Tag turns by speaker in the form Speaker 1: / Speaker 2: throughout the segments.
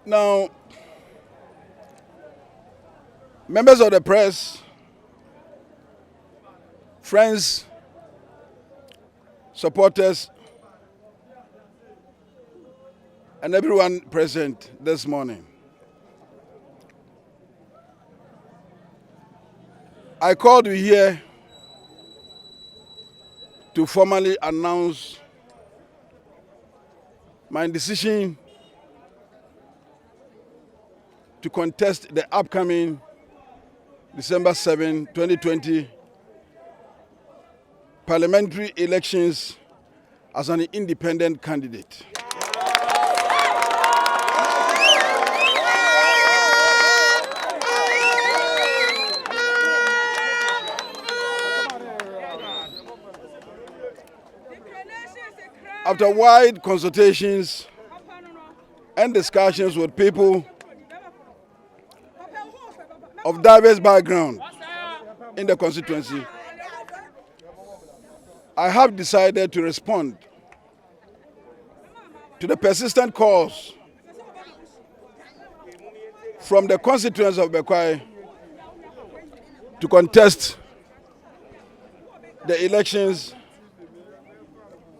Speaker 1: Now, members of the press, friends, supporters, and everyone present this morning, I called you here to formally announce my decision to contest the upcoming December 7, 2020 parliamentary elections as an independent candidate. After wide consultations and discussions with people of diverse backgrounds in the constituency, I have decided to respond to the persistent calls from the constituency of Bekwai to contest the elections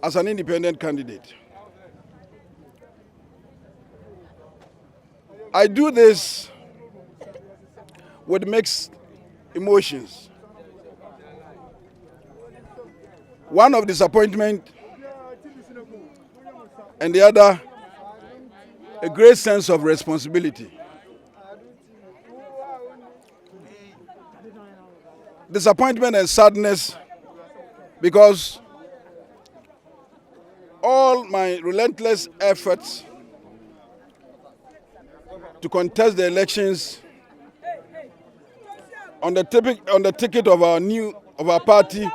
Speaker 1: as an independent candidate. I do this with mixed emotions. One of disappointment, and the other, a great sense of responsibility. Disappointment and sadness because all my relentless efforts to contest the elections on the ticket of our party,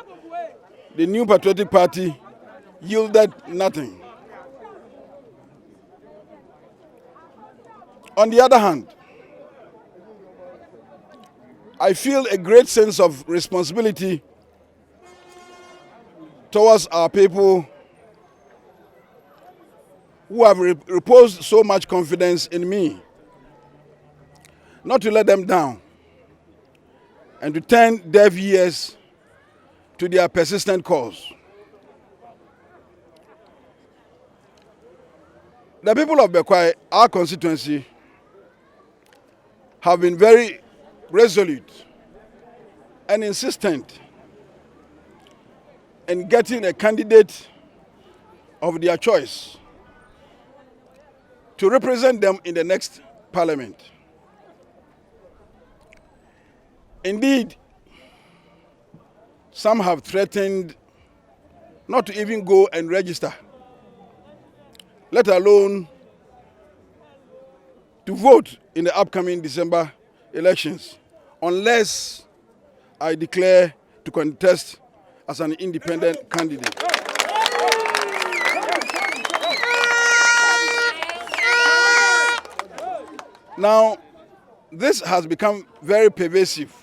Speaker 1: the New Patriotic Party, yielded nothing. On the other hand, I feel a great sense of responsibility towards our people who have reposed so much confidence in me, not to let them down and to turn deaf ears to their persistent calls. The people of Bekwai, our constituency, have been very resolute and insistent in getting a candidate of their choice to represent them in the next parliament. Indeed, some have threatened not to even go and register, let alone to vote in the upcoming December elections, unless I declare to contest as an independent candidate. Now, this has become very pervasive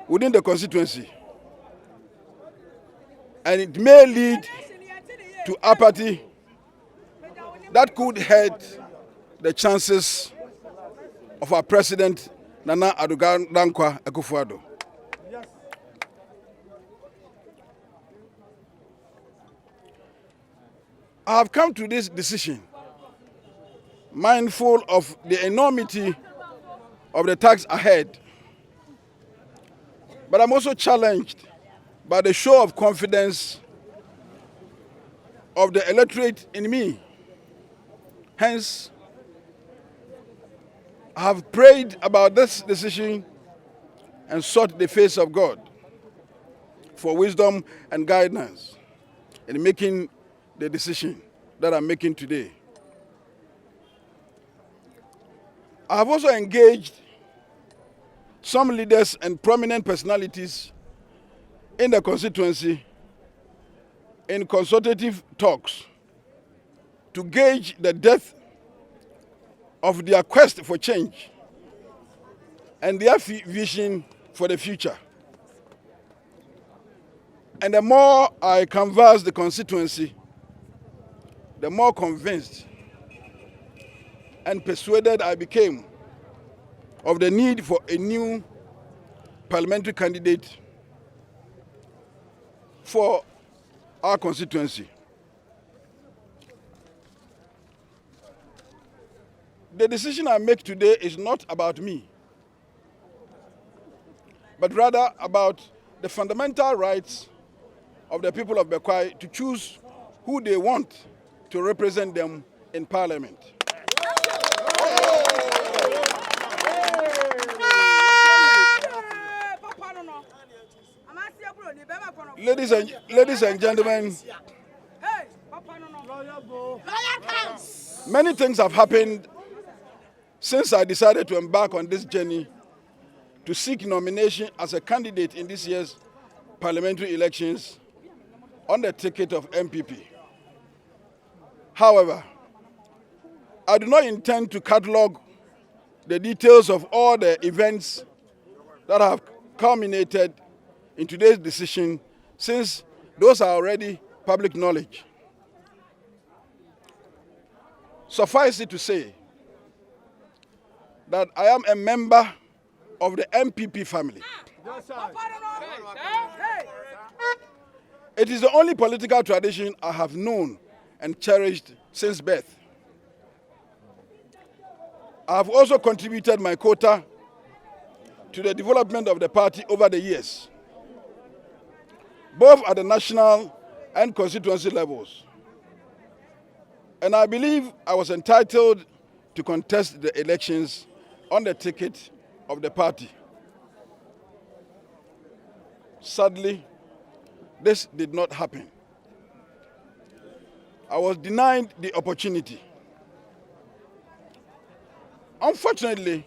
Speaker 1: within the constituency, and it may lead to apathy that could hurt the chances of our president, Nana Addo Akufo-Addo. I have come to this decision mindful of the enormity of the task ahead, but I'm also challenged by the show of confidence of the electorate in me. Hence, I have prayed about this decision and sought the face of God for wisdom and guidance in making the decision that I'm making today. I have also engaged some leaders and prominent personalities in the constituency in consultative talks to gauge the depth of their quest for change and their vision for the future. And the more I canvass the constituency, the more convinced and persuaded I became of the need for a new parliamentary candidate for our constituency. The decision I make today is not about me, but rather about the fundamental rights of the people of Bekwai to choose who they want to represent them in Parliament. Ladies and gentlemen, many things have happened since I decided to embark on this journey to seek nomination as a candidate in this year's parliamentary elections on the ticket of MPP. However, I do not intend to catalogue the details of all the events that have culminated in today's decision, since those are already public knowledge. Suffice it to say that I am a member of the MPP family. It is the only political tradition I have known and cherished since birth. I have also contributed my quota to the development of the party over the years, both at the national and constituency levels. And I believe I was entitled to contest the elections on the ticket of the party. Sadly, this did not happen. I was denied the opportunity. Unfortunately,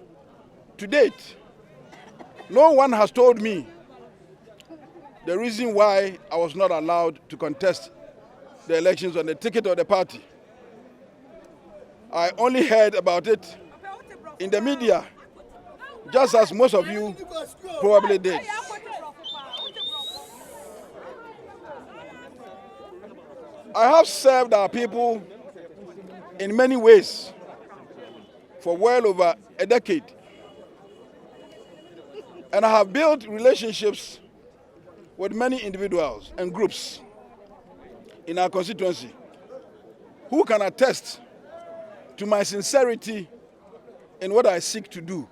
Speaker 1: to date, no one has told me the reason why I was not allowed to contest the elections on the ticket of the party. I only heard about it in the media, just as most of you probably did. I have served our people in many ways for well over a decade, and I have built relationships with many individuals and groups in our constituency who can attest to my sincerity in what I seek to do.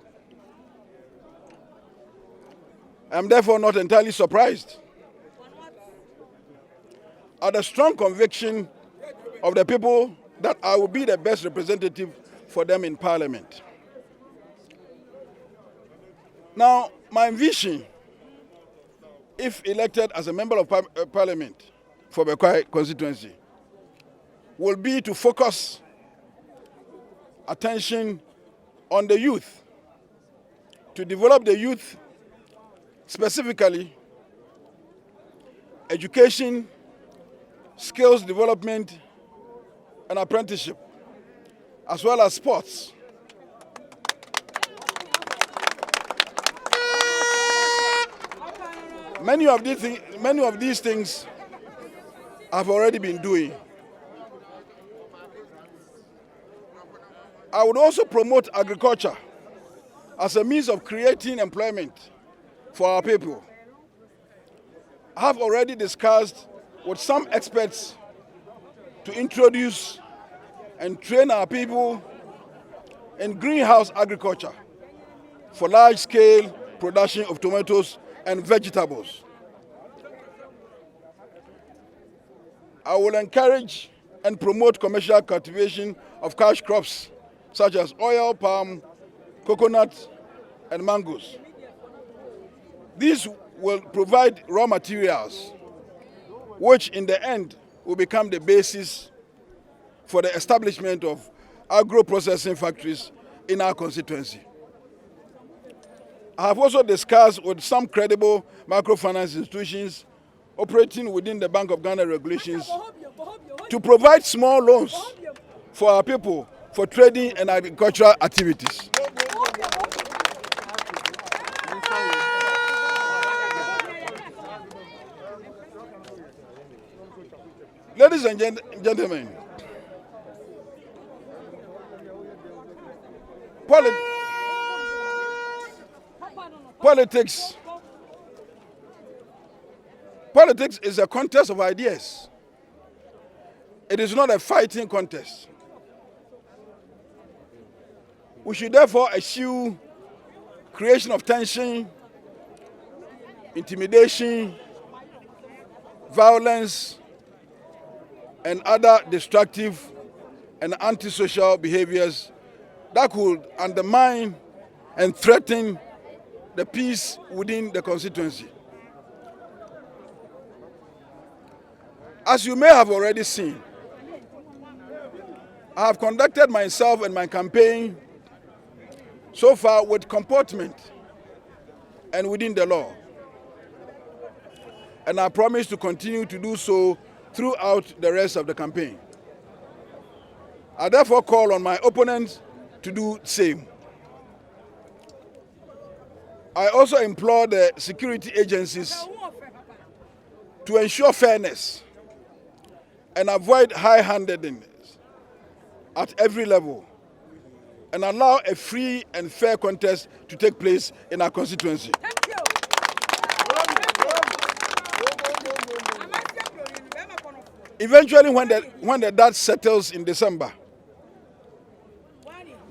Speaker 1: I am therefore not entirely surprised at the strong conviction of the people that I will be the best representative for them in Parliament. Now, my vision, if elected as a member of Parliament for Bekwai constituency, will be to focus attention on the youth, to develop the youth, specifically education, skills development, and apprenticeship, as well as sports. Many of these things I've already been doing. I would also promote agriculture as a means of creating employment for our people. I have already discussed with some experts to introduce and train our people in greenhouse agriculture for large-scale production of tomatoes and vegetables. I will encourage and promote commercial cultivation of cash crops such as oil, palm, coconut, and mangoes. These will provide raw materials, which in the end will become the basis for the establishment of agro-processing factories in our constituency. I have also discussed with some credible microfinance institutions operating within the Bank of Ghana regulations to provide small loans for our people for trading and agricultural activities. Ladies and gentlemen, Politics is a contest of ideas. It is not a fighting contest. We should therefore eschew creation of tension, intimidation, violence, and other destructive and antisocial behaviors that could undermine and threaten the peace within the constituency. As you may have already seen, I have conducted myself and my campaign so far with comportment and within the law. And I promise to continue to do so throughout the rest of the campaign. I therefore call on my opponents to do the same. I also implore the security agencies to ensure fairness and avoid high-handedness at every level, and allow a free and fair contest to take place in our constituency.
Speaker 2: Thank you.
Speaker 1: Eventually, when the dust settles in December,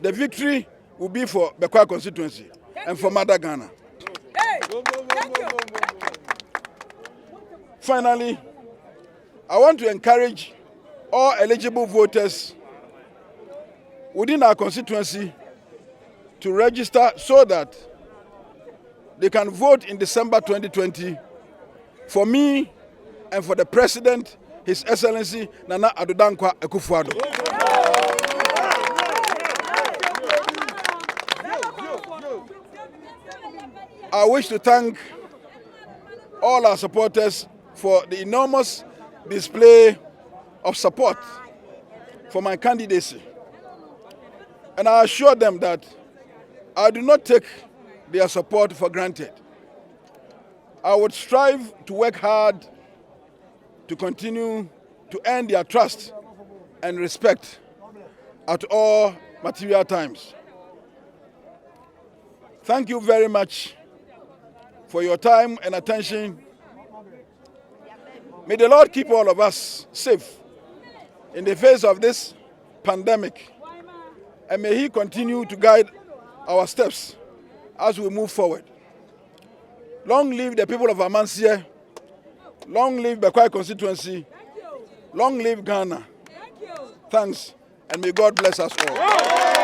Speaker 1: the victory will be for Bekwai constituency and for Mother Ghana. Finally, I want to encourage all eligible voters within our constituency to register so that they can vote in December 2020 for me and for the President, His Excellency Nana Addo Dankwa Akufo-Addo. I wish to thank all our supporters for the enormous display of support for my candidacy. And I assure them that I do not take their support for granted. I would strive to work hard to continue to earn their trust and respect at all material times. Thank you very much for your time and attention. May the Lord keep all of us safe in the face of this pandemic, and may He continue to guide our steps as we move forward. Long live the people of Amansie, long live Bekwai constituency, long live Ghana. Thanks, and may God bless us all.